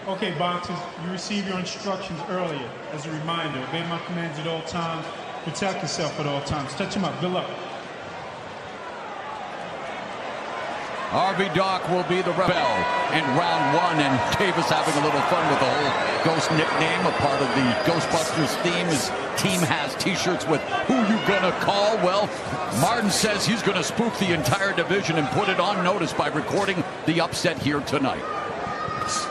Okay, boxers, you received your instructions earlier. As a reminder, obey my commands at all times. Protect yourself at all times. Touch him up. Good luck. RV Doc will be the rebel in round one, and Davis having a little fun with the whole Ghost nickname, a part of the Ghostbusters theme. His team has t-shirts with "Who You Gonna Call?" Well, Martin says he's gonna spook the entire division and put it on notice by recording the upset here tonight.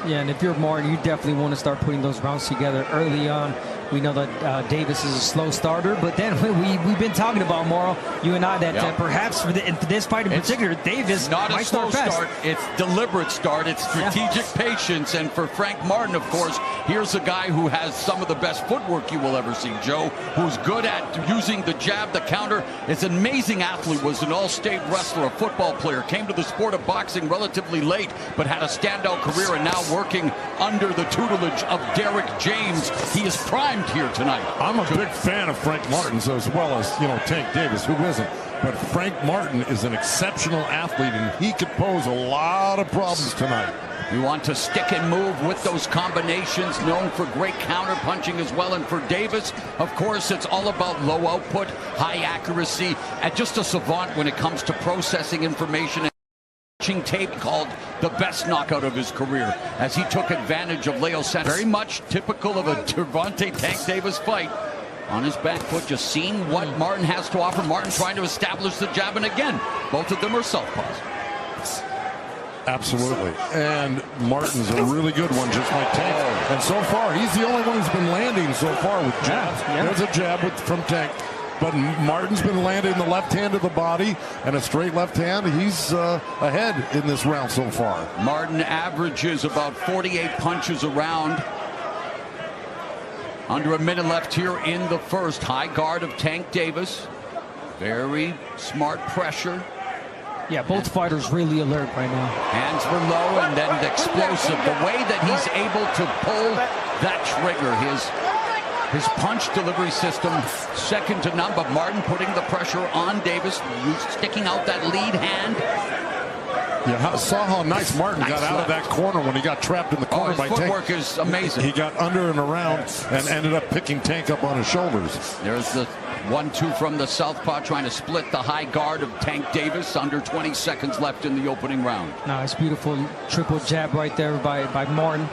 Yeah, and if you're Martin, you definitely want to start putting those rounds together early on. We know that Davis is a slow starter, but then we've been talking about, Morrow, you and I, that perhaps for this fight in particular, Davis not might a slow start. It's deliberate start. It's strategic patience. And for Frank Martin, of course, here's a guy who has some of the best footwork you will ever see, Joe, who's good at using the jab, the counter. Is an amazing athlete, was an all-state wrestler, a football player, came to the sport of boxing relatively late, but had a standout career and now working under the tutelage of Derek James. He is primed here tonight. I'm a big fan of Frank Martin's as well as, Tank Davis. Who isn't? But Frank Martin is an exceptional athlete, and he could pose a lot of problems tonight. You want to stick and move with those combinations, known for great counter punching as well. And for Davis, of course, it's all about low output, high accuracy, and just a savant when it comes to processing information. Tape called the best knockout of his career as he took advantage of Leo Santos. Very much typical of a Gervonta Tank Davis fight. On his back foot, just seeing what Martin has to offer. Martin trying to establish the jab, and again, both of them are southpaws. Absolutely. And Martin's a really good one, just like Tank. And so far, he's the only one who's been landing so far with jabs. There's a jab from Tank. But Martin's been landing the left hand of the body and a straight left hand. He's ahead in this round so far. Martin averages about 48 punches a round. Under a minute left here in the first. High guard of Tank Davis. Very smart pressure. Yeah, both fighters really alert right now. Hands were low and then explosive. The way that he's able to pull that trigger, his punch delivery system, second to none. But Martin putting the pressure on Davis, sticking out that lead hand. Yeah, saw how nice Martin got out of that corner when he got trapped in the corner by Tank. His footwork is amazing. He got under and around and ended up picking Tank up on his shoulders. There's the 1-2 from the southpaw, trying to split the high guard of Tank Davis. Under 20 seconds left in the opening round. Nice, beautiful triple jab right there by Martin.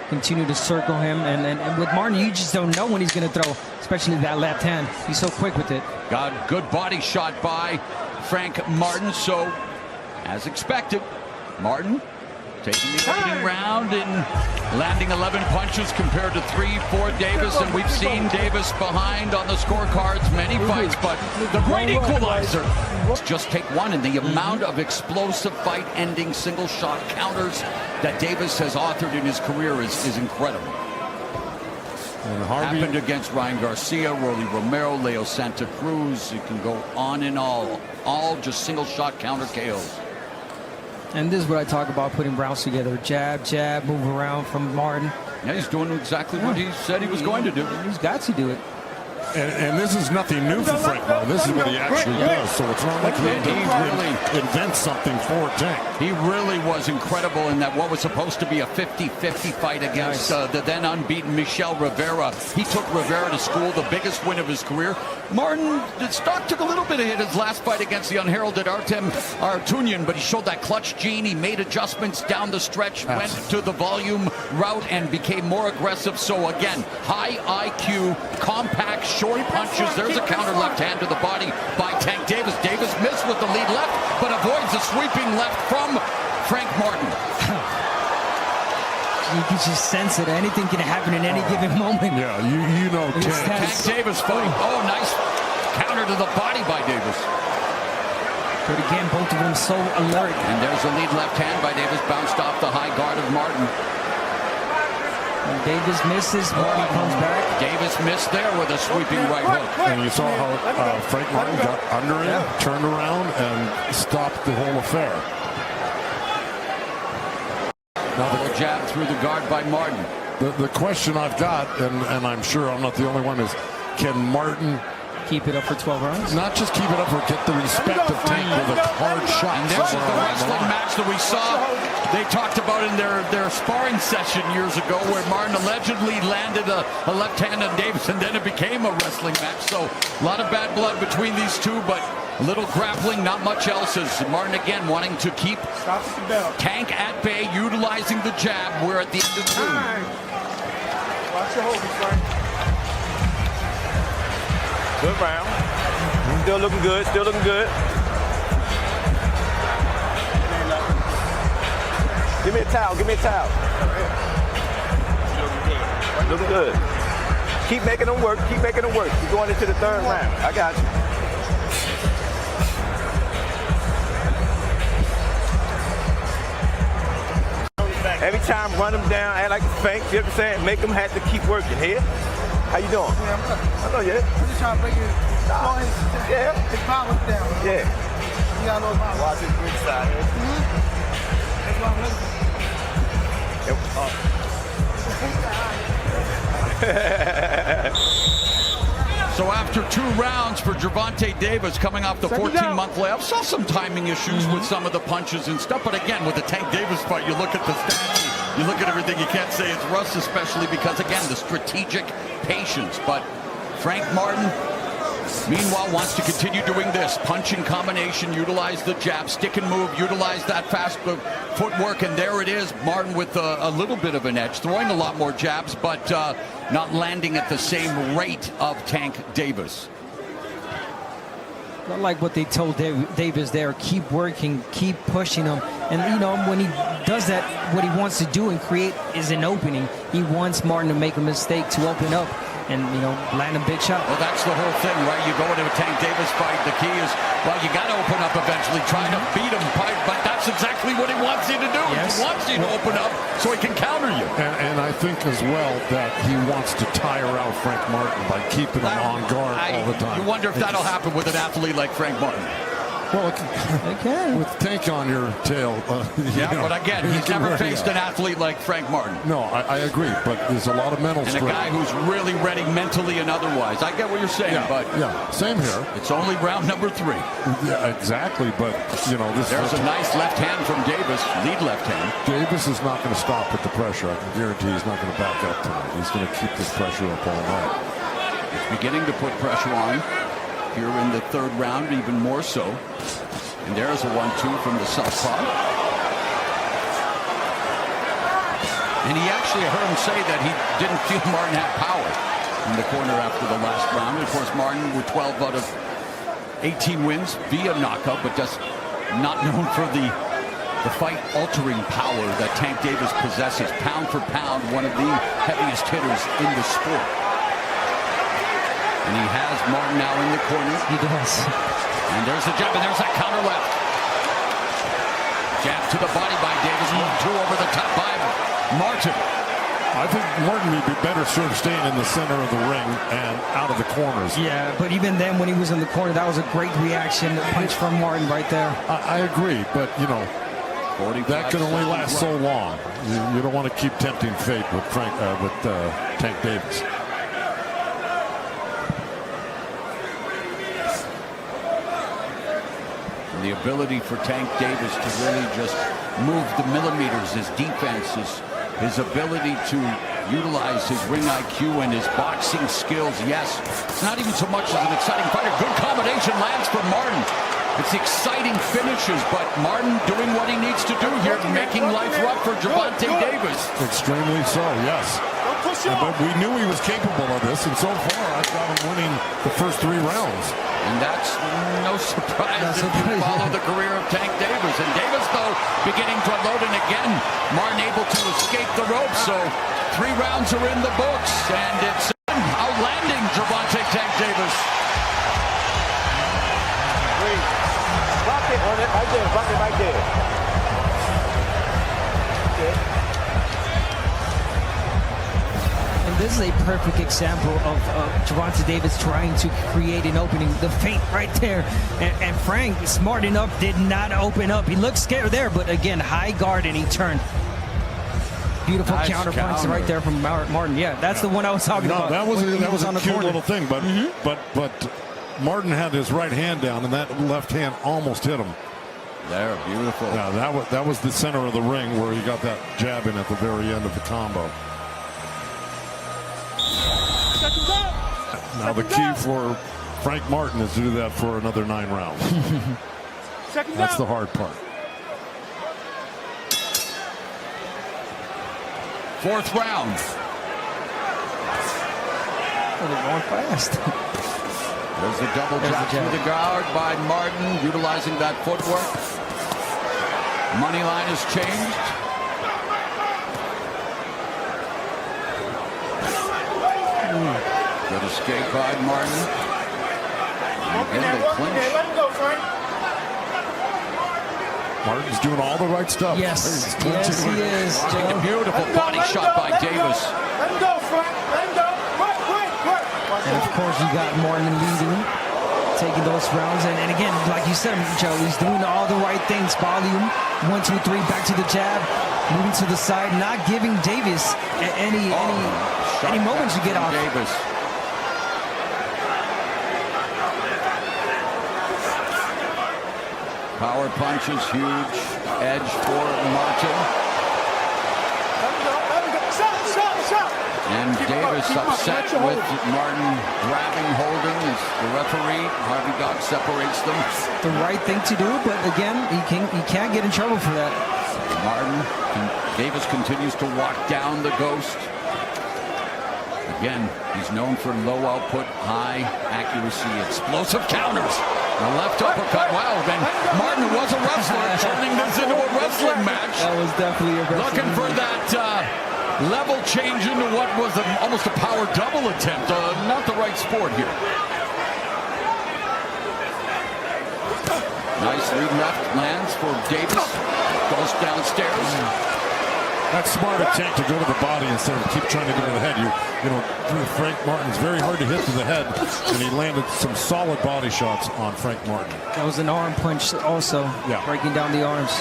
Continue to circle him, and with Martin, you just don't know when he's going to throw, especially that left hand. He's so quick with it. Got good body shot by Frank Martin. So, as expected, Martin taking the opening round and landing 11 punches compared to 3 for Davis. And we've seen Davis behind on the scorecards many fights, but the great equalizer. Just take one, and the amount of explosive fight-ending single-shot counters that Davis has authored in his career is incredible. And happened against Ryan Garcia, Rolly Romero, Leo Santa Cruz. You can go on and all just single-shot counter KOs. And this is what I talk about, putting rounds together. Jab, jab, move around from Martin. Yeah, he's doing exactly what he said he was going to do. He's got to do it. And this is nothing new for Frank Martin. This is what he actually does. So it's not like he really invents something for Tank. He really was incredible in that what was supposed to be a 50-50 fight against the then unbeaten Michel Rivera. He took Rivera to school, the biggest win of his career. Martin, the stock took a little bit of hit his last fight against the unheralded Artem Artunian, but he showed that clutch gene. He made adjustments down the stretch, went to the volume route, and became more aggressive. So again, high IQ, compact, short punches. There's a counter left hand to the body by Tank Davis. Davis missed with the lead left, but avoids the sweeping left from Frank Martin. You can just sense it. Anything can happen in any given moment. Yeah, you know Tank Davis fight. Oh, nice counter to the body by Davis. But again, both of them so alert. And there's a lead left hand by Davis, bounced off the high guard of Martin. And Davis misses, Martin comes back. Davis missed there with a sweeping right hook. And you saw how Frank Martin got under him, turned around, and stopped the whole affair. Another jab through the guard by Martin. The question I've got, and I'm sure I'm not the only one, is can Martin keep it up for 12 rounds? Not just keep it up, or get the respect of Tank with a hard shot. And this is the wrestling match that we saw they talked about in their sparring session years ago where Martin allegedly landed a left hand on Davis, and then it became a wrestling match. So a lot of bad blood between these two, but a little grappling, not much else. As Martin again wanting to keep Tank at bay, utilizing the jab. We're at the end of 2. Watch your hold, Frank. Good round. Still looking good. Still looking good. Give me a towel. Give me a towel. Looking good. Keep making them work. Keep making them work. You're going into the 3rd round. I got you. Every time, run them down, act like a fake. You know what I'm saying? Make them have to keep working. Here? How you doing? Yeah, I'm good. I know you. I'm just trying to break it. Yeah. His power down. Yeah. You got no power. Watch his good side here. That's why I'm looking. So after 2 rounds for Gervonta Davis coming off the 14-month layoff, saw some timing issues with some of the punches and stuff. But again, with the Tank Davis fight, you look at the stats, you look at everything, you can't say it's rust, especially because, again, the strategic patience. But Frank Martin, meanwhile, wants to continue doing this. Punching combination, utilize the jab, stick and move, utilize that fast footwork, and there it is. Martin with a little bit of an edge, throwing a lot more jabs, but not landing at the same rate of Tank Davis. Not like what they told Davis there. Keep working, keep pushing him. And, you know, when he does that, what he wants to do and create is an opening. He wants Martin to make a mistake to open up and, you know, land a big shot. Well, that's the whole thing, right? You go into a Tank Davis fight, the key is, well, you got to open up eventually, trying to beat him, but that's exactly what he wants you to do. Yes. He wants you to open up so he can counter you. And I think as well that he wants to tire out Frank Martin by keeping him on guard all the time. You wonder if that'll happen with an athlete like Frank Martin. Well, They can. with Tank on your tail. Yeah, but again, he's never faced an athlete like Frank Martin. No, I agree, but there's a lot of mental And strength. a guy who's really ready mentally and otherwise. I get what you're saying, but same here. it's only round number 3. Yeah, exactly, but you know this. There's a nice left hand from Davis, lead left hand. Davis is not going to stop at the pressure. I can guarantee he's not going to back up tonight. He's going to keep this pressure up all night. It's beginning to put pressure on here in the 3rd round, even more so. And there's a 1-2 from the southpaw. And he actually heard him say that he didn't feel Martin had power in the corner after the last round. Of course, Martin with 12 out of 18 wins via knockout, but just not known for the fight-altering power that Tank Davis possesses. Pound for pound, one of the heaviest hitters in the sport. And he has Martin now in the corner. He does. And there's the jab, and there's that counter left. Jab to the body by Davis. 1-2 over the top by Martin. I think Martin would be better served staying in the center of the ring and out of the corners. Yeah, but even then, when he was in the corner, that was a great reaction. Punch from Martin right there. I agree, but you know, that can only last so long. You don't want to keep tempting fate with Tank Davis. The ability for Tank Davis to really just move the millimeters, his defense, his ability to utilize his ring IQ and his boxing skills. Yes, it's not even so much as an exciting fighter. Good combination lands for Martin. It's exciting finishes, but Martin doing what he needs to do here, making life rough for Gervonta Davis. Extremely so, yes. But we knew he was capable of this, and so far I've got him winning the first 3 rounds. And that's no surprise if you follow the career of Tank Davis. And Davis, though, beginning to unload, and again, Martin able to escape the ropes. So 3 rounds are in the books, and it's outlanding Gervonta Tank Davis. Block it on it right there. Block it right there. Okay. And this is a perfect example of Gervonta Davis trying to create an opening. The feint right there. And Frank, smart enough, did not open up. He looked scared there, but again, high guard, and he turned. Beautiful Nice counter punch counter. right there from Martin. Yeah, that's the one I was talking about. That was a on the cute corner. little thing, but Martin had his right hand down, and that left hand almost hit him. There, beautiful. Yeah, that was the center of the ring where he got that jab in at the very end of the combo. Now the key for Frank Martin is to do that for another 9 rounds. That's the hard part. 4th round. They're going fast. There's a double jab through the guard by Martin, utilizing that footwork. Money line has changed. Good escape by Martin. Again, they clinch. Let him go, Frank. Martin's doing all the right stuff. Yes, yes, he is, A Joe. beautiful body shot by Davis. Let him go, Frank. Let him go. Quick. And of course, you got Martin leading, taking those rounds. And again, like you said, Joe, he's doing all the right things. Volume, 1, 2, 3, back to the jab, moving to the side, not giving Davis any moments to get off. Davis. Power punch is huge. Edge for Martin. Stop. And Davis upset with Martin grabbing, holding as the referee, Harvey Dock, separates them. The right thing to do, but again, he can't get in trouble for that. Davis continues to walk down the Ghost. Again, he's known for low output, high accuracy, explosive counters. The left uppercut. Wow, then Martin was a wrestler, turning this into a wrestling match. That was definitely a wrestling Looking for match. that level change into what was almost a power double attempt. Not the right sport here. Nice lead left lands for Davis. Goes downstairs. That's smart of Tank to go to the body instead of keep trying to go to the head. You know, Frank Martin's very hard to hit to the head, and he landed some solid body shots on Frank Martin. That was an arm punch also, breaking down the arms.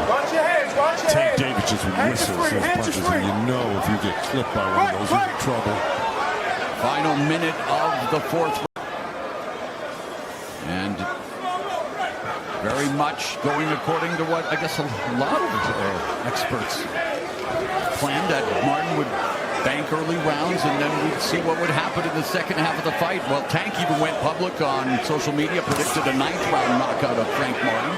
Watch your hands. Tank Davis just whistles those punches, and you know if you get clipped by one of those, you're in trouble. Final minute of the 4th round. And very much going according to what I guess a lot of experts planned, that Martin would bank early rounds and then we'd see what would happen in the second half of the fight. Well, Tank even went public on social media, predicted a 9th round knockout of Frank Martin.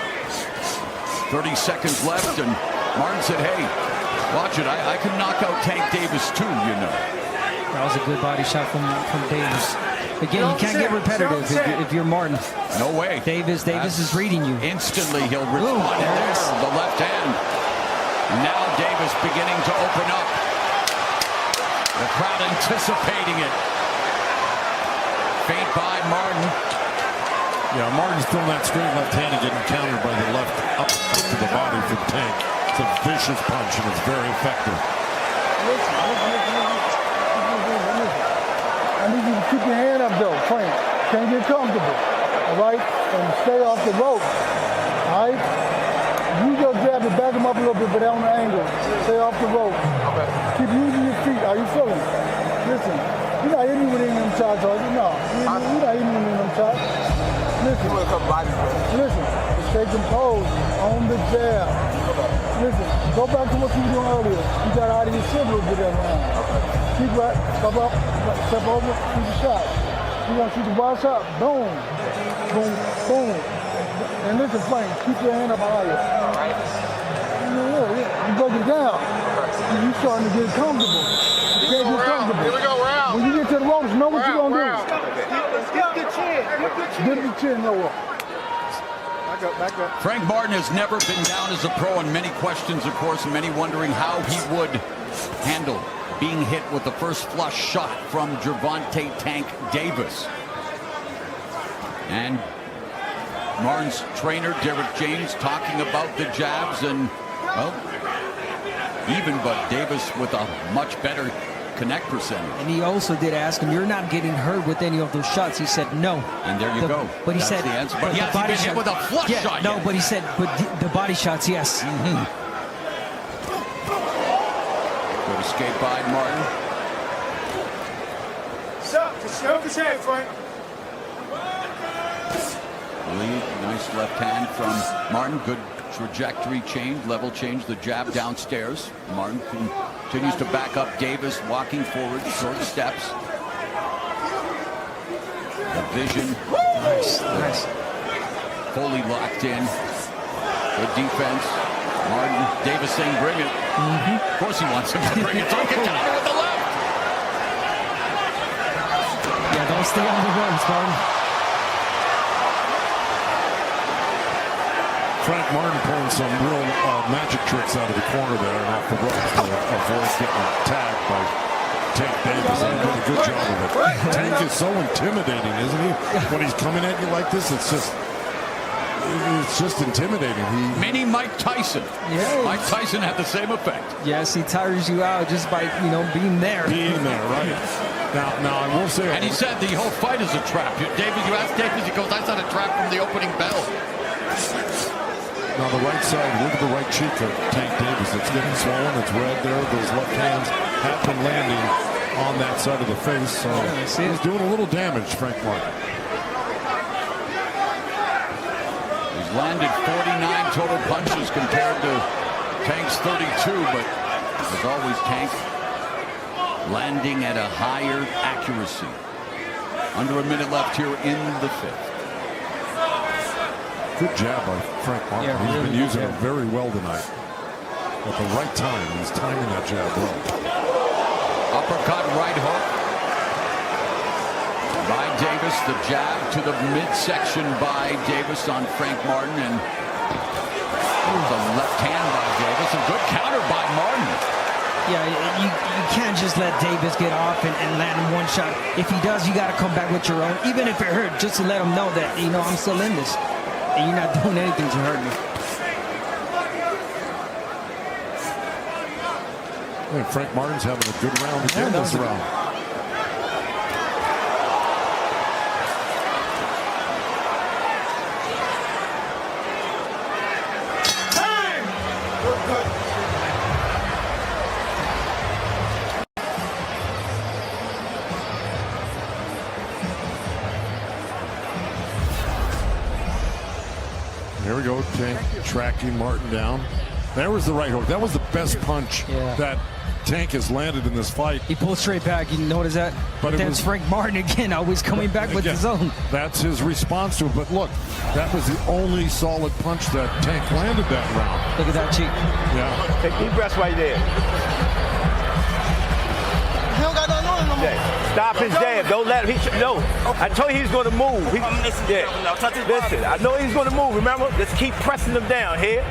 30 seconds left, and Martin said, hey, watch it, I can knock out Tank Davis too, you know. That was a good body shot from Davis. Again, you can't get repetitive if you're Martin. No way. Davis is reading you. Instantly he'll respond. There's the left hand. Now Davis beginning to open up. The crowd anticipating it. Feint by Martin. Yeah, Martin's throwing that straight left hand and getting countered by the left up to the body from Tank. It's a vicious punch, and it's very effective. I need you to keep your hand up, though, Frank. Can't get comfortable, all right? And stay off the rope, all right? Use your jab to back him up a little bit, but on the angle. Stay off the rope. Okay. Keep using your feet. How you feeling? Listen, you're not hitting with any of them shots, are you? No. You're not hitting with any of them shots. Listen, stay composed on the jab. Listen, go back to what you were doing earlier. You got out of your shit a little bit that round. Keep right, step up, step over, shoot the shot. You want to shoot the wild shot? Boom, boom, boom. And listen, Frank, keep your hand up higher. You break it down. You starting to get comfortable. You can't get comfortable. Here we go, round. When you get to the ropes, know what you're going to do. Get the chin. Get the chin lower. Back up. Frank Martin has never been down as a pro, and many questions, of course, and many wondering how he would handle being hit with the first flush shot from Gervonta Tank Davis. And Martin's trainer, Derek James, talking about the jabs, and, well, even, but Davis with a much better connect percentage. And he also did ask him, you're not getting hurt with any of those shots. He said, no. And there you go. But he That's said, the answer. But he hasn't been hit with a flush shot no, yet. but he said, but the body shots, yes. Good escape by Martin. Stop his head, Frank. Lead Nice left hand from Martin. Good trajectory change, level change, the jab downstairs. Martin continues to back up Davis, walking forward, short steps. The vision. Nice. Fully locked in. Good defense. Martin, Davis saying bring it. Of course he wants him to bring it. Don't get counter with the left. Yeah, don't stay on the runs, Martin. Frank Martin pulling some real magic tricks out of the corner there and off the ropes to avoid getting tagged by Tank Davis. He did a good job of it. Tank is so intimidating, isn't he? When he's coming at you like this, it's just intimidating. Mini Mike Tyson. Yeah. Mike Tyson had the same effect. Yes, he tires you out just by, being there. Being there, right. Now I will say... And he said the whole fight is a trap. You asked Davis, he goes, that's not a trap from the opening bell. Now the right side, look at the right cheek of Tank Davis. It's getting swollen. It's red there. Those left hands have been landing on that side of the face. So he's doing a little damage, Frank Martin. He's landed 49 total punches compared to Tank's 32, but as always, Tank landing at a higher accuracy. Under a minute left here in the fifth. Good jab by Frank Martin. Yeah, He's really been using jab. it very well tonight. At the right time, he's timing that jab well. Uppercut, right hook by Davis. The jab to the midsection by Davis on Frank Martin. And the left hand by Davis. A good counter by Martin. Yeah, you can't just let Davis get off and land in one shot. If he does, you got to come back with your own. Even if it hurt, just to let him know that, I'm still in this. And you're not doing anything to hurt me. And Frank Martin's having a good round again this round. Here we go, Tank tracking Martin down. There was the right hook. That was the best punch that Tank has landed in this fight. He pulled straight back. You notice that? But then Frank Martin again, always coming back with his own. That's his response to it. But look, that was the only solid punch that Tank landed that round. Look at that cheek. Yeah. Take deep breaths right there. He don't got nothing on him no more. Stop his jab. Don't let him. No. I told you he's going to move. Listen, I know he's going to move. Remember? Just keep pressing him down here.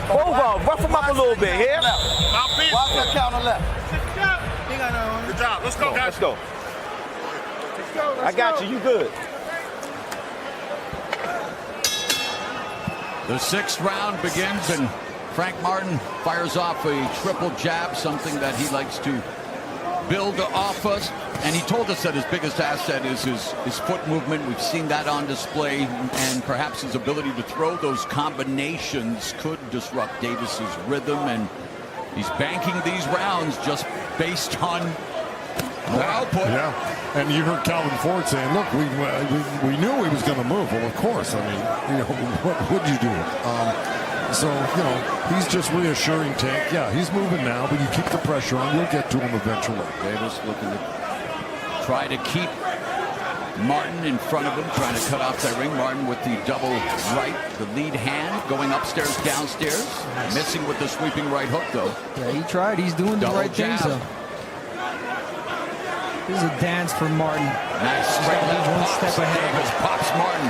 Both of them. Rough him up a little bit here. Watch that counter left. He got nothing on him. Good job. Let's go, guys. Let's go. I got you. You good. The sixth round begins, and Frank Martin fires off a triple jab, something that he likes to build off us. And he told us that his biggest asset is his foot movement. We've seen that on display, and perhaps his ability to throw those combinations could disrupt Davis's rhythm. And he's banking these rounds just based on more output. Yeah, and you heard Calvin Ford saying, look, we knew he was going to move. Well, of course. I mean, what would you do? So, he's just reassuring Tank. Yeah, he's moving now, but you keep the pressure on. You'll get to him eventually. Davis looking to try to keep Martin in front of him, trying to cut off that ring. Martin with the double right, the lead hand, going upstairs, downstairs. Missing with the sweeping right hook, though. Yeah, he tried. He's doing the right thing, so. This is a dance for Martin. Nice straight left one pops. step ahead. Davis pops Martin.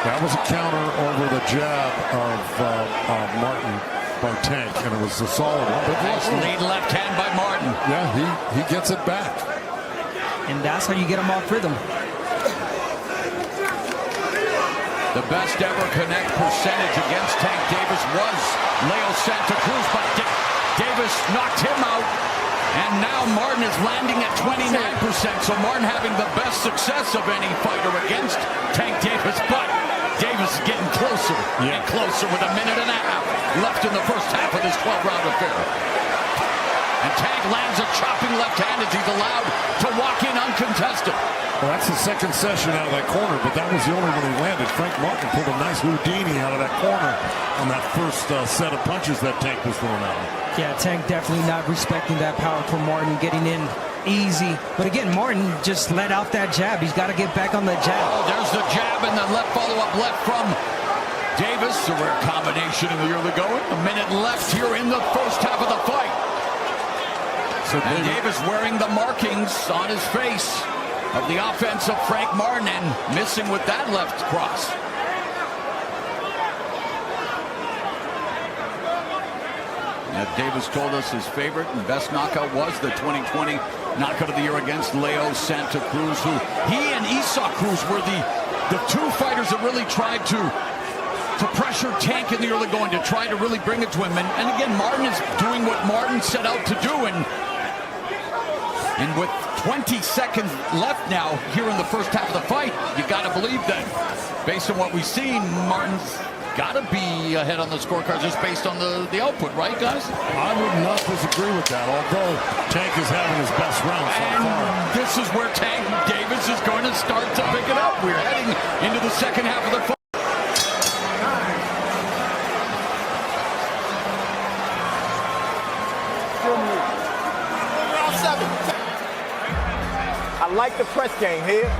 That was a counter over the jab of Martin by Tank, and it was a solid one. But Nice lead left hand by Martin. yeah, he gets it back. And that's how you get him off rhythm. The best ever connect percentage against Tank Davis was Leo Santa Cruz, but Davis knocked him out. And now Martin is landing at 29%. So Martin having the best success of any fighter against Tank Davis. But Davis is getting closer and closer with a minute and a half left in the first half of this 12-round affair. And Tank lands a chopping left hand as he's allowed to walk in uncontested. Well, that's the second session out of that corner, but that was the only one he landed. Frank Martin pulled a nice Houdini out of that corner on that first set of punches that Tank was throwing out. Yeah, Tank definitely not respecting that power from Martin, getting in easy. But again, Martin just let out that jab. He's got to get back on the jab. Oh, there's the jab and the left follow-up left from Davis. A rare combination in the early going. A minute left here in the first half of the fight. And Davis wearing the markings on his face of the offense of Frank Martin and missing with that left cross. As Davis told us, his favorite and best knockout was the 2020 knockout of the year against Leo Santa Cruz, who he and Isak Cruz were the two fighters that really tried to pressure Tank in the early going, to try to really bring it to him. And again, Martin is doing what Martin set out to do. And with 20 seconds left now here in the first half of the fight, you got to believe that based on what we've seen, Martin's got to be ahead on the scorecard just based on the output, right, guys? I would not disagree with that, although Tank is having his best round so far. This is where Tank Davis is going to start to pick it up. We're heading into the second half of the fight. I like the press game here.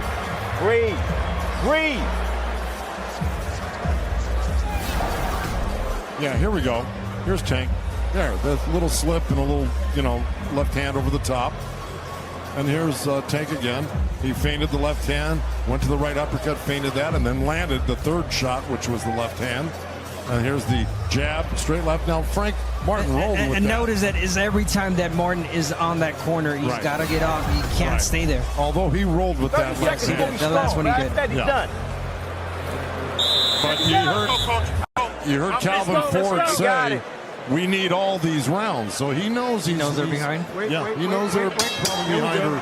Breathe. Breathe. Yeah, here we go. Here's Tank. There, the little slip and a little, left hand over the top. And here's Tank again. He feinted the left hand, went to the right uppercut, feinted that, and then landed the third shot, which was the left hand. And here's the jab, straight left. Now, Frank Martin rolled with that. And notice that is every time that Martin is on that corner, he's got to get off. He can't stay there. Although he rolled with that left hand. The last one he did. Done. But you heard Calvin Ford say, we need all these rounds. So he knows they're behind. Yeah, he knows they're probably behind her,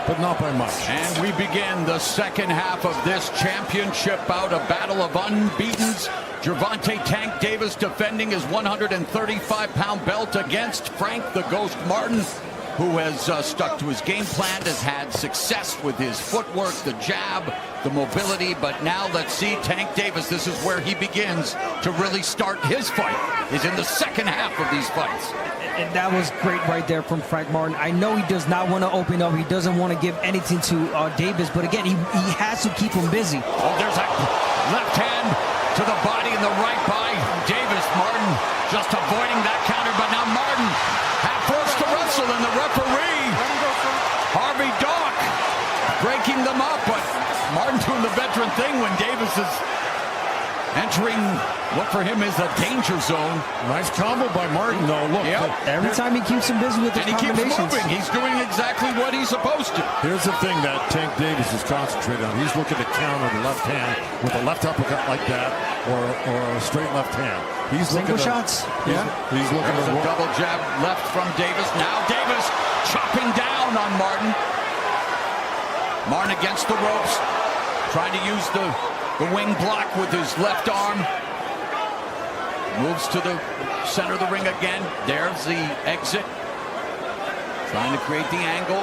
but not by much. And we begin the second half of this championship bout, a battle of unbeatens. Gervonta Tank Davis defending his 135-pound belt against Frank the Ghost Martin, who has stuck to his game plan, has had success with his footwork, the jab, the mobility. But now let's see Tank Davis. This is where he begins to really start his fight, is in the second half of these fights. And that was great right there from Frank Martin. I know he does not want to open up. He doesn't want to give anything to Davis. But again, he has to keep him busy. Oh, there's a left hand to the body and the right by Davis. Martin just avoiding that counter. But now Martin forced to wrestle, and the referee, Harvey Dock, breaking them up. But Martin doing the veteran thing when Davis is entering what for him is a danger zone. Nice combo by Martin, though. Look, every time he keeps him busy with his combinations. Keeps moving. He's doing exactly what he's supposed to. Here's the thing that Tank Davis is concentrating on. He's looking to counter the left hand with a left uppercut like that, or a straight left hand. He's single shots. He's looking at a double jab left from Davis. Now Davis chopping down on Martin. Martin against the ropes, trying to use the wing block with his left arm. Moves to the center of the ring again. There's the exit. Trying to create the angle.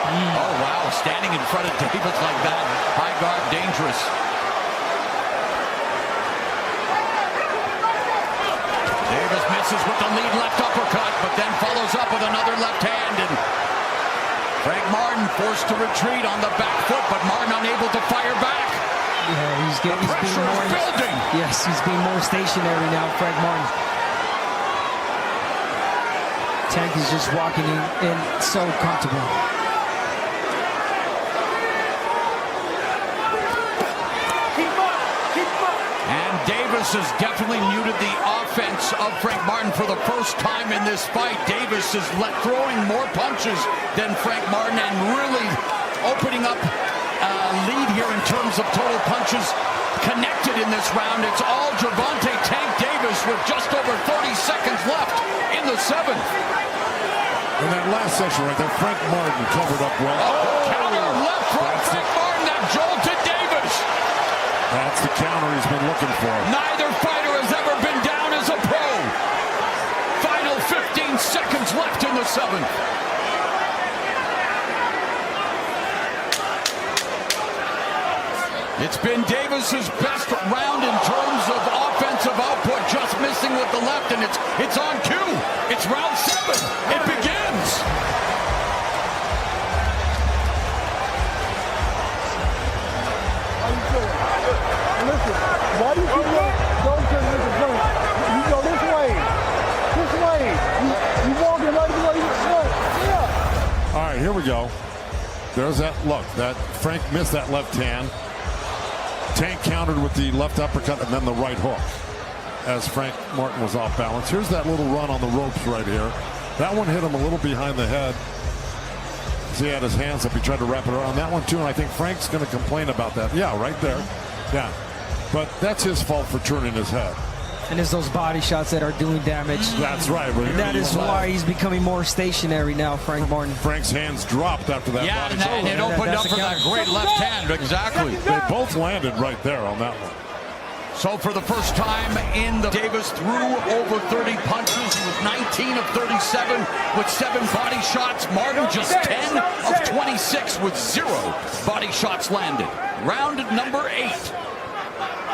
Oh, wow. Standing in front of Davis like that. High guard, dangerous. Davis misses with the lead left uppercut, but then follows up with another left hand. And Frank Martin forced to retreat on the back foot, but Martin unable to fire back. Yeah, he's being more building. Yes, he's being more stationary now, Frank Martin. Tank is just walking in so comfortable. And Davis has definitely muted the offense of Frank Martin for the first time in this fight. Davis is throwing more punches than Frank Martin and really opening up lead here in terms of total punches connected in this round. It's all Gervonta Tank Davis with just over 30 seconds left in the seventh. In that last session right there, Frank Martin covered up well. Counter left from Frank Martin that jolted Davis. That's the counter he's been looking for. Neither fighter has ever been down as a pro. Final 15 seconds left in the seventh. It's been Davis's best round in terms of offensive output, just missing with the left, and it's on cue. It's round 7. It begins. Listen, why do you keep going to this point? You go this way. This way. You walking right the way you want. Yeah. All right, here we go. There's that look. That Frank missed that left hand. Tank countered with the left uppercut and then the right hook as Frank Martin was off balance. Here's that little run on the ropes right here. That one hit him a little behind the head. He had his hands up. He tried to wrap it around that one too, and I think Frank's going to complain about that. Yeah, right there. Yeah, but that's his fault for turning his head. And it's those body shots that are doing damage. That's right. And that is why he's becoming more stationary now, Frank Martin. Frank's hands dropped after that body shot. And it opened up for that great left hand. Exactly. They both landed right there on that one. So for the first time Davis threw over 30 punches. He was 19 of 37 with 7 body shots. Martin just 10 of 26 with 0 body shots landed. Round number 8.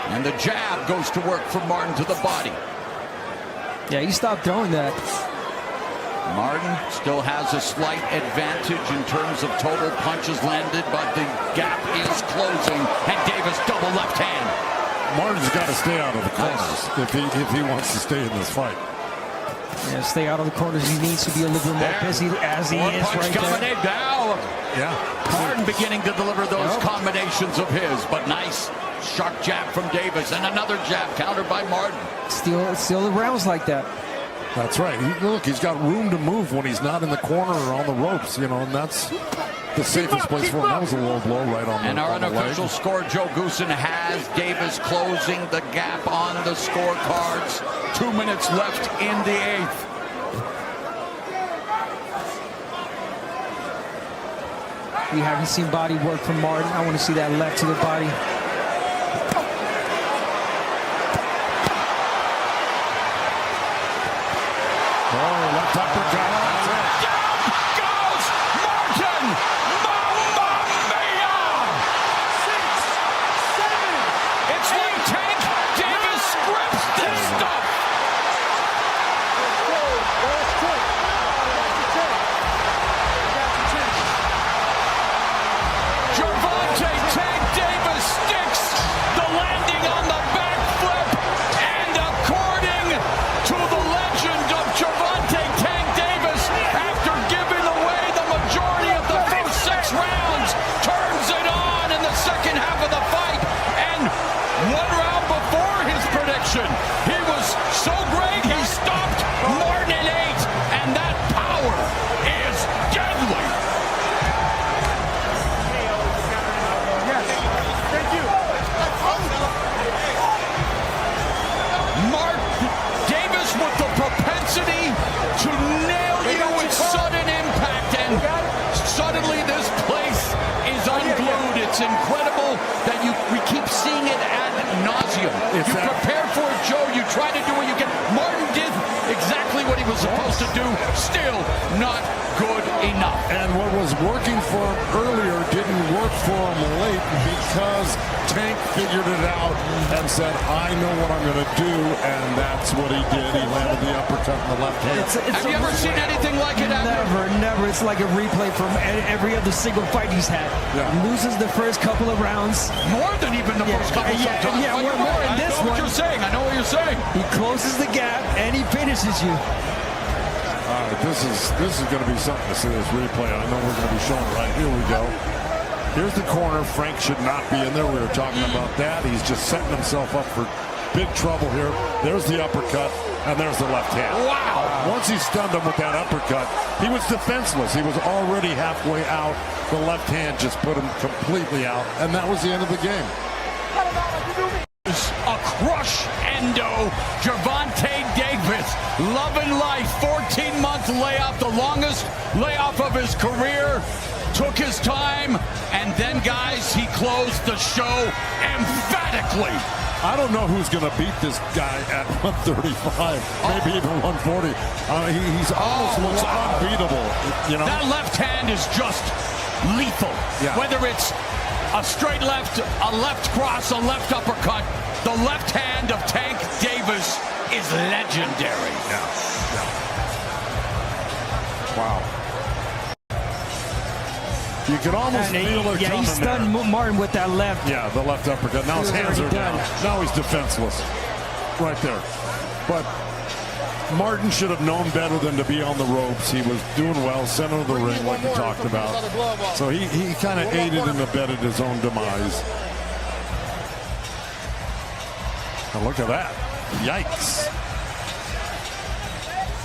And the jab goes to work for Martin to the body. Yeah, he stopped throwing that. Martin still has a slight advantage in terms of total punches landed, but the gap is closing. And Davis double left hand. Martin's got to stay out of the corners if he wants to stay in this fight. Yeah, stay out of the corners. He needs to be a little bit more busy as he is right there. Now, yeah, Martin beginning to deliver those combinations of his, but nice sharp jab from Davis and another jab countered by Martin. Still the rounds like that. That's right. Look, he's got room to move when he's not in the corner or on the ropes, you know, and that's the safest place for him. That was a low blow right on the And our on the unofficial leg. score, Joe Goosen, has Davis closing the gap on the scorecards. 2 minutes left in the 8th. We haven't seen body work from Martin. I want to see that left to the body. Oh, left uppercut. Down goes Martin! Mamma mia! 6, 7. It's like Tank Davis scripts this stuff. Gervonta Tank Davis sticks the landing on the back flip, and according to the legend of Gervonta Tank Davis, after giving away the majority of the first 6 rounds, turns it on in the second half of the fight, and 1 round before his prediction, he was so great he stopped Martin in 8, and that power is deadly. Davis with the propensity to nail you with sudden impact, and suddenly this place is unglued. It's incredible that we keep seeing it ad nauseum. You prepare for it, Joe. You try to do what you can. Martin did exactly what he was supposed to do. Still not good enough. And what was working for him earlier didn't work for him late because Tank figured it out and said, I know what I'm going to do, and that's what he did. He landed the uppercut in the left hand. Have you ever seen anything like it? Never. It's like a replay from every other single fight he's had. Yeah. Loses the first couple of rounds. More than even the first couple sometimes. Yeah, more in this one. I know what you're saying. He closes the gap, and he finishes you. All right, this is going to be something to see this replay. I know we're going to be showing it right. Here we go. Here's the corner. Frank should not be in there. We were talking about that. He's just setting himself up for big trouble here. There's the uppercut, and there's the left hand. Wow. Once he stunned him with that uppercut, he was defenseless. He was already halfway out. The left hand just put him completely out, and that was the end of the game. A crush-endo. Gervonta Davis, loving life, 14-month layoff, the longest layoff of his career. Took his time, and then, guys, he closed the show emphatically. I don't know who's going to beat this guy at 135, maybe even 140. He's almost looks unbeatable. You know, that left hand is just lethal. Yeah. Whether it's A straight left, a left cross, a left uppercut. The left hand of Tank Davis is legendary. Wow. You could almost feel it he coming stunned there. Martin with that left. Yeah, the left uppercut. Now his hands are down. Now he's defenseless. Right there. But Martin should have known better than to be on the ropes. He was doing well, center of the ring, like you talked about. So he kind of aided and abetted his own demise. And look at that. Yikes.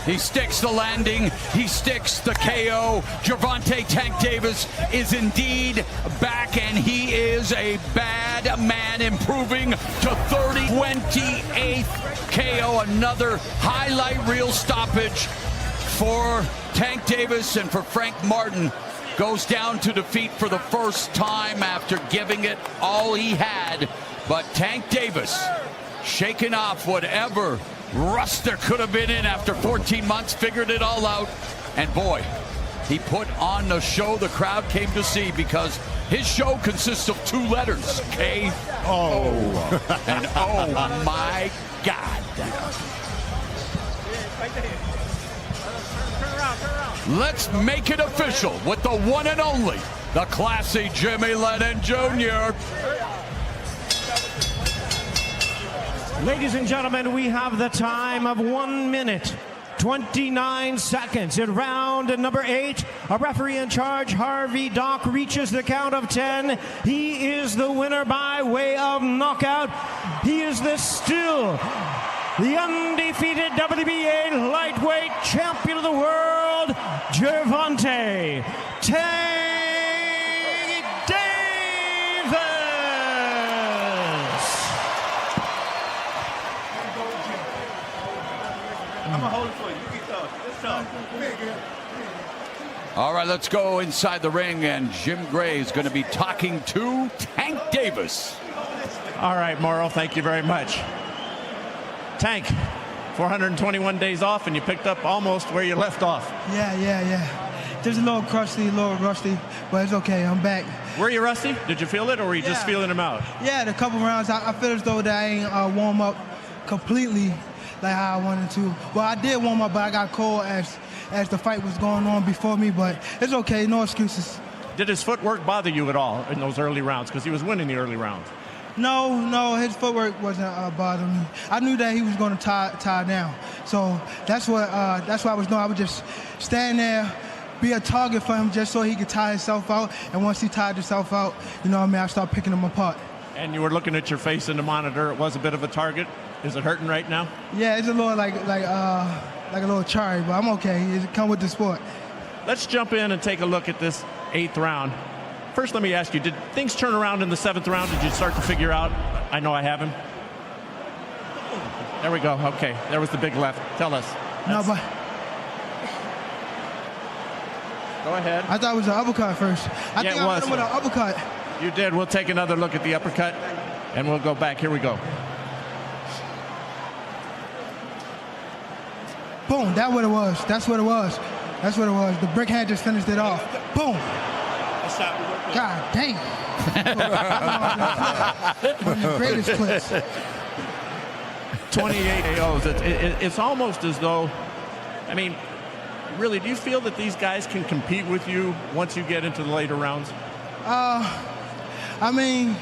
He sticks the landing. He sticks the KO. Gervonta Tank Davis is indeed back, and he is a bad man, improving to 28th KO. Another highlight reel stoppage for Tank Davis, and for Frank Martin. Goes down to defeat for the first time after giving it all he had. But Tank Davis shaking off whatever rust there could have been in after 14 months, figured it all out, and boy, he put on the show the crowd came to see, because his show consists of 2 letters, K-O, and oh my God. Let's make it official with the one and only, the classy Jimmy Lennon Jr. Ladies and gentlemen, we have the time of 1 minute, 29 seconds in round number 8. A referee in charge, Harvey Dock, reaches the count of 10. He is the winner by way of knockout. He is still the undefeated WBA lightweight champion of the world, Gervonta Tank Davis. I'm gonna hold it for you. You keep talking. Let's talk. All right, let's go inside the ring, and Jim Gray is going to be talking to Tank Davis. All right, Morrow, thank you very much. Tank, 421 days off, and you picked up almost where you left off. Yeah. Just a little crusty, a little rusty, but it's okay. I'm back. Were you rusty? Did you feel it, or were you just feeling them out? Yeah, the couple rounds, I feel as though that I ain't warm up completely like how I wanted to. Well, I did warm up, but I got cold as the fight was going on before me, but it's okay, no excuses. Did his footwork bother you at all in those early rounds? Because he was winning the early rounds. No, his footwork wasn't bothering me. I knew that he was going to tie down. So that's what I was doing. I would just stand there, be a target for him just so he could tire himself out. And once he tired himself out, you know what I mean, I start picking him apart. And you were looking at your face in the monitor. It was a bit of a target. Is it hurting right now? Yeah, it's a little like a little charry, but I'm okay. It come with the sport. Let's jump in and take a look at this 8th round. First, let me ask you, did things turn around in the 7th round? Did you start to figure out, I know I have him? There we go. Okay, there was the big left. Tell us. No, but go ahead. I thought it was an uppercut first. I think I hit him with an uppercut. You did. We'll take another look at the uppercut, and we'll go back. Here we go. Boom, that's what it was. The brick hand just finished it off. Boom. God dang. One of the greatest clips. 28 AOs. It's almost as though, I mean, really, do you feel that these guys can compete with you once you get into the later rounds? I mean,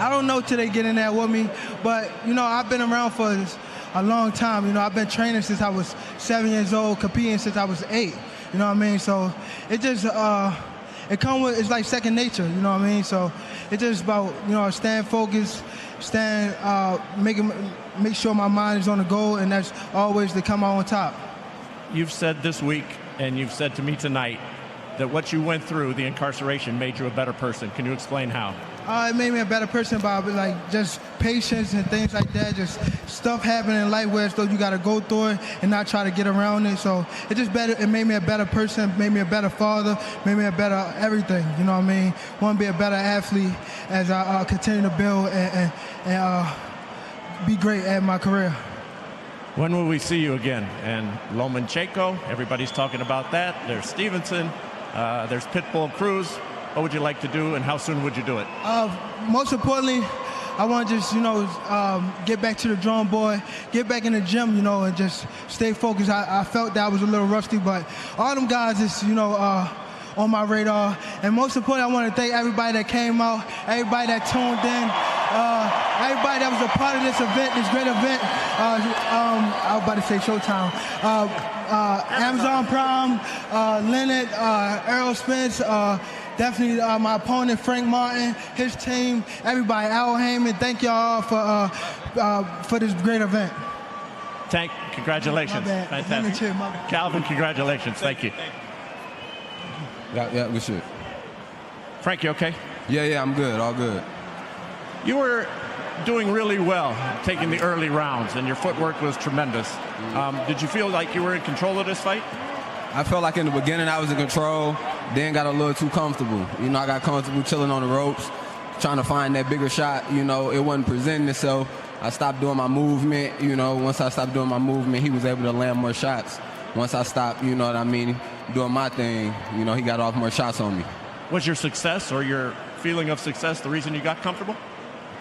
I don't know till they get in there with me, but, you know, I've been around for a long time. You know, I've been training since I was 7 years old, competing since I was 8. You know what I mean? So it just, it comes with, it's like second nature, you know what I mean? So it's just about, you know, staying focused, make sure my mind is on the goal, and that's always to come out on top. You've said this week, and you've said to me tonight, that what you went through, the incarceration, made you a better person. Can you explain how? It made me a better person by like just patience and things like that. Just stuff happening in life where you got to go through it and not try to get around it. So it just better. It made me a better person. Made me a better father. Made me a better everything. You know what I mean? Want to be a better athlete as I continue to build and be great at my career. When will we see you again? And Lomachenko, everybody's talking about that. There's Stevenson. There's Pitbull Cruz. What would you like to do, and how soon would you do it? Most importantly, I want to just, get back to the drawing board, get back in the gym, and just stay focused. I felt that I was a little rusty, but all them guys is, on my radar. And most importantly, I want to thank everybody that came out, everybody that tuned in, everybody that was a part of this event, this great event. I was about to say Showtime. Amazon Prime, Leonard, Errol Spence, definitely my opponent, Frank Martin, his team, everybody, Al Heyman. Thank y'all for this great event. Congratulations. Fantastic. Calvin, congratulations. Thank you. Yeah, we should. Frank, you okay? Yeah, I'm good. All good. You were doing really well, taking the early rounds, and your footwork was tremendous. Did you feel like you were in control of this fight? I felt like in the beginning I was in control, then got a little too comfortable. I got comfortable chilling on the ropes, trying to find that bigger shot. It wasn't presenting itself. I stopped doing my movement. Once I stopped doing my movement, he was able to land more shots. Once I stopped, doing my thing, he got off more shots on me. Was your success or your feeling of success the reason you got comfortable?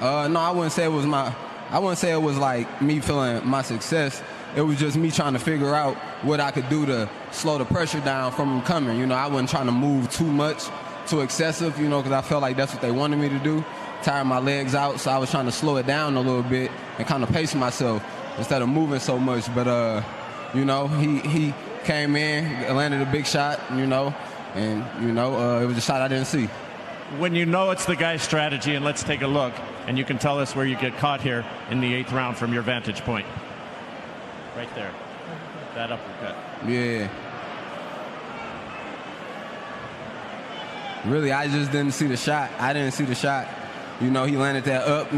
No, I wouldn't say it was like me feeling my success. It was just me trying to figure out what I could do to slow the pressure down from him coming. I wasn't trying to move too much, too excessive, because I felt like that's what they wanted me to do, tire my legs out. So I was trying to slow it down a little bit and kind of pace myself instead of moving so much. But, he came in, landed a big shot, and, it was a shot I didn't see. When it's the guy's strategy, and let's take a look, and you can tell us where you get caught here in the 8th round from your vantage point. Right there. That uppercut. Yeah. Really, I just didn't see the shot. I didn't see the shot. He landed that up.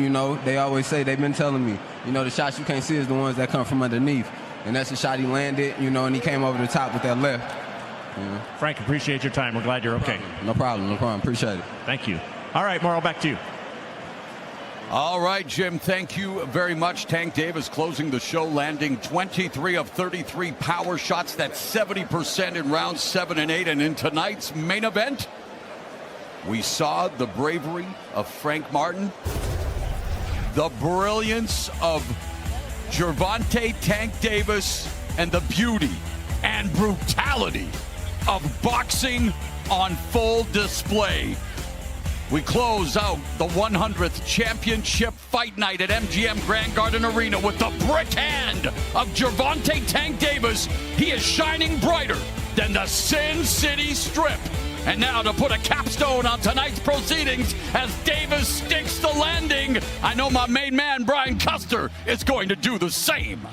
They always say, they've been telling me, the shots you can't see is the ones that come from underneath. And that's the shot he landed, and he came over the top with that left. Frank, appreciate your time. We're glad you're okay. No problem. Appreciate it. Thank you. All right, Morrow, back to you. All right, Jim, thank you very much. Tank Davis closing the show, landing 23 of 33 power shots. That's 70% in rounds 7 and 8. And in tonight's main event, we saw the bravery of Frank Martin, the brilliance of Gervonta Tank Davis, and the beauty and brutality of boxing on full display. We close out the 100th championship fight night at MGM Grand Garden Arena with the brick hand of Gervonta Tank Davis. He is shining brighter than the Sin City Strip. And now to put a capstone on tonight's proceedings as Davis sticks the landing, I know my main man Brian Custer is going to do the same.